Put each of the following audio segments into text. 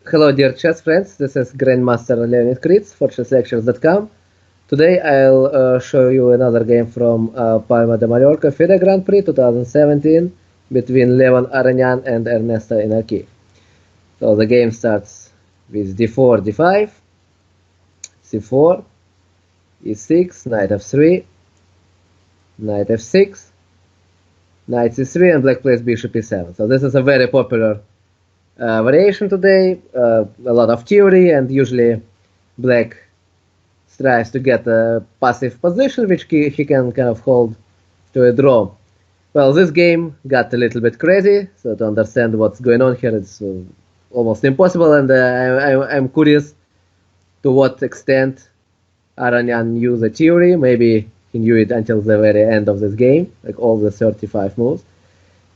Hello dear chess friends, this is Grandmaster Leonid Kritz for chesslectures.com. Today I'll show you another game from Palma de Mallorca FIDE Grand Prix 2017 between Leon Aronian and Ernesto Inarki. So the game starts with d4, d5, c4, e6, knight f3, knight f6, knight c3, and black plays bishop e7. So this is a very popular variation today, a lot of theory, and usually black tries to get a passive position which he can kind of hold to a draw. Well, this game got a little bit crazy, so to understand what's going on here it's almost impossible, and I'm curious to what extent Aronian knew the theory. Maybe he knew it until the very end of this game, like all the 35 moves,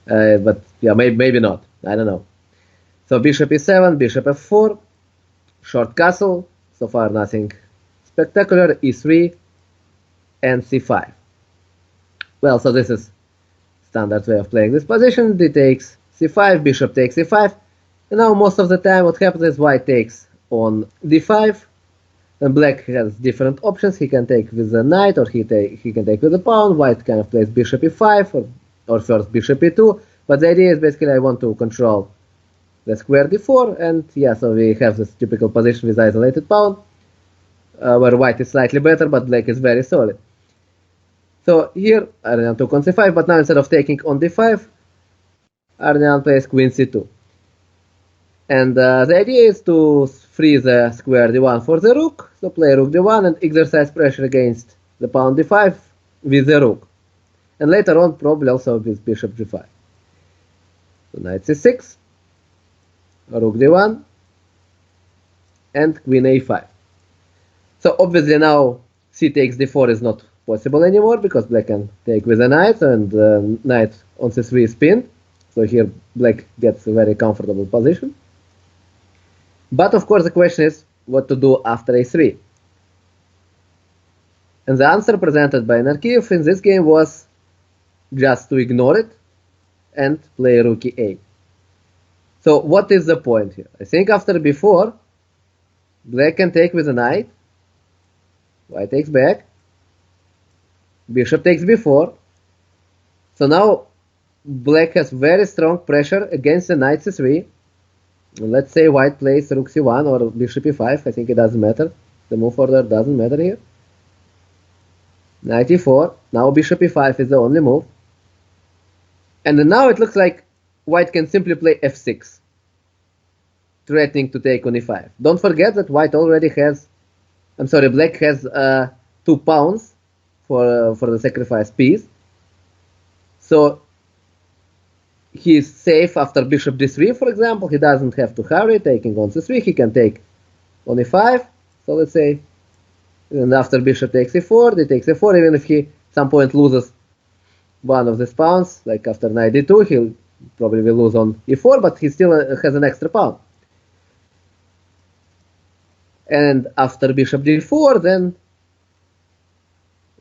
but yeah, maybe not, I don't know. So bishop e7, bishop f4, short castle, so far nothing spectacular, e3, and c5. Well, so this is standard way of playing this position. D takes c5, bishop takes e5, and now most of the time what happens is white takes on d5, and black has different options. He can take with the knight, or he can take with the pawn. White kind of plays bishop e5, or first bishop e2, but the idea is basically I want to control the square d4, and yeah, so we have this typical position with isolated pawn, where white is slightly better, but black is very solid. So here Aronian took on c5, but now instead of taking on d5, Aronian plays queen c2. And the idea is to free the square d1 for the rook, so play rook d1 and exercise pressure against the pawn d5 with the rook. And later on probably also with bishop g5. So knight c6, rook d1, and queen a5. So obviously now c takes d4 is not possible anymore, because black can take with a knight, and knight on c3 is pinned. So here black gets a very comfortable position. But of course the question is what to do after a3. And the answer presented by Narkiyev in this game was just to ignore it and play rook e8. So what is the point here? I think after b4, black can take with a knight, white takes back, bishop takes b4. So now black has very strong pressure against the knight c3. Let's say white plays rook c1 or bishop e5, I think it doesn't matter. The move order doesn't matter here. Knight e4, now bishop e5 is the only move. And now it looks like white can simply play f6, threatening to take on e5. Don't forget that white already has, black has 2 pawns for the sacrifice piece. So he's safe after bishop d3, for example. He doesn't have to hurry taking on c3. He can take on e5. So let's say, and after bishop takes e4, d takes e4, even if he at some point loses one of these pawns, like after knight d2, he'll probably will lose on e4, but he still has an extra pawn. And after bishop d4, then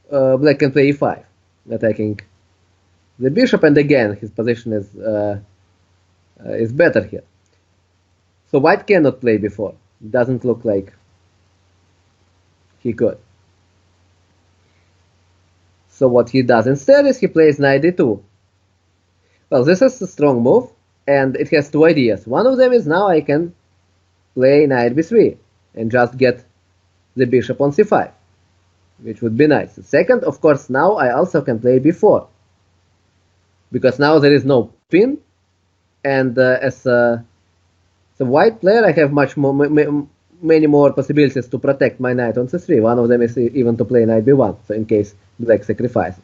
black can play e5, attacking the bishop, and again his position is better here. So white cannot play b4. It doesn't look like he could. So what he does instead is he plays knight d2. Well, this is a strong move, and it has 2 ideas. One of them is now I can play knight b3 and just get the bishop on c5, which would be nice. The second, of course, now I also can play b4, because now there is no pin, and as a white player I have many more possibilities to protect my knight on c3. One of them is even to play knight b1, so in case black sacrifices.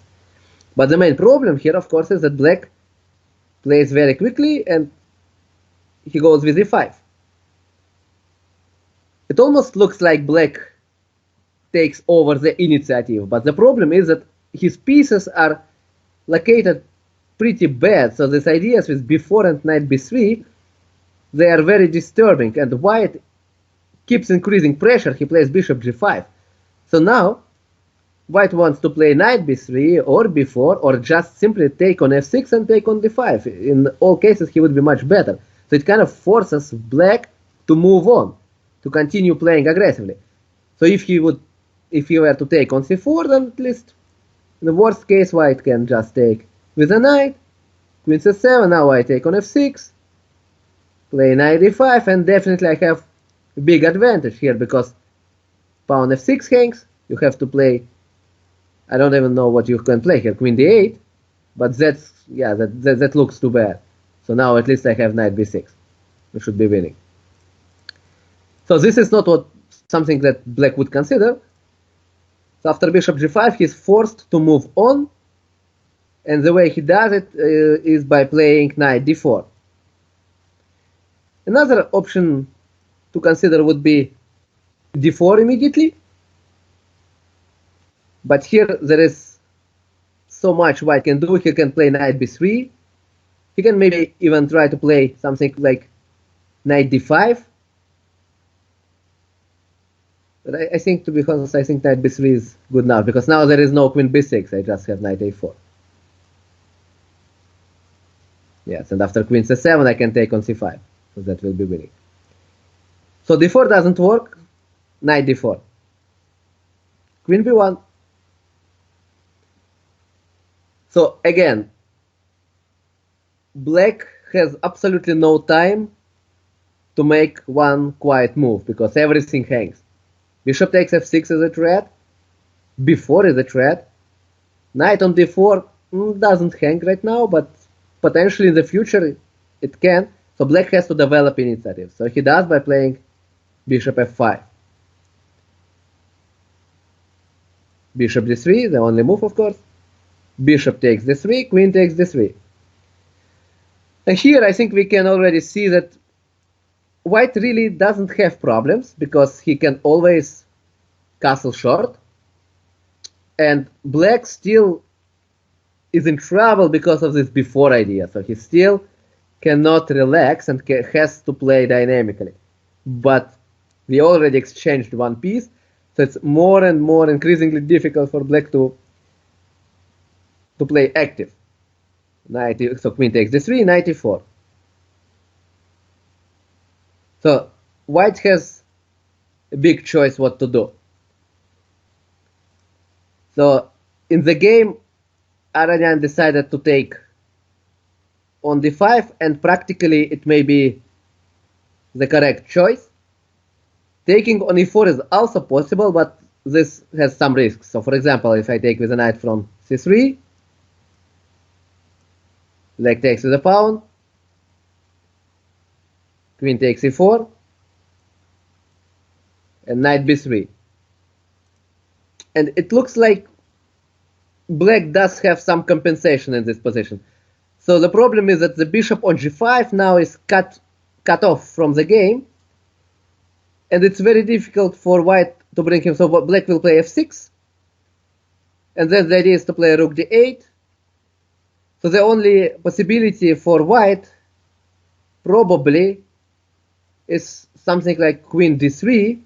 But the main problem here, of course, is that black plays very quickly and he goes with e5. It almost looks like black takes over the initiative, but the problem is that his pieces are located pretty bad. So these ideas with b4 and knight b3, they are very disturbing, and white keeps increasing pressure. He plays bishop g5. So now white wants to play knight b3 or b4, or just simply take on f6 and take on d5. In all cases he would be much better. So it kind of forces black to move on, to continue playing aggressively. So if he were to take on c4, then at least in the worst case, white can just take with a knight, queen c7, now I take on f6, play knight d5, and definitely I have a big advantage here, because pawn f6 hangs, you have to play, I don't even know what you can play here, queen d8, but that looks too bad. So now at least I have knight b6. We should be winning. So this is not something that black would consider. So after bishop g5, he's forced to move on, and the way he does it is by playing knight d4. Another option to consider would be d4 immediately, but here there is so much white can do. He can play knight b3. He can maybe even try to play something like knight d5. But I think, to be honest, I think knight b3 is good enough, because now there is no queen b6. I just have knight a4. Yes, and after queen c7, I can take on c5. So that will be winning. So d4 doesn't work. Knight d4. Queen b1. So again, black has absolutely no time to make one quiet move, because everything hangs. Bishop takes f6 is a threat. b4 is a threat. Knight on d4 doesn't hang right now, but potentially in the future it can. So black has to develop initiative. So he does by playing bishop f5. Bishop d3, the only move, of course. Bishop takes d3, queen takes d3. And here I think we can already see that white really doesn't have problems, because he can always castle short. And black still is in trouble because of this b4 idea. So he still cannot relax and has to play dynamically. But we already exchanged one piece, so it's more and more increasingly difficult for black to play active. So queen takes d3, knight e4. So white has a big choice what to do. So in the game, Aronian decided to take on d5, and practically it may be the correct choice. Taking on e4 is also possible, but this has some risks. So for example, if I take with a knight from c3, black takes with a pawn, queen takes e4, and knight b3. And it looks like black does have some compensation in this position. So the problem is that the bishop on g5 now is cut off from the game, and it's very difficult for white to bring him. So black will play f6, and then the idea is to play rook d8. So the only possibility for white probably is something like queen d3,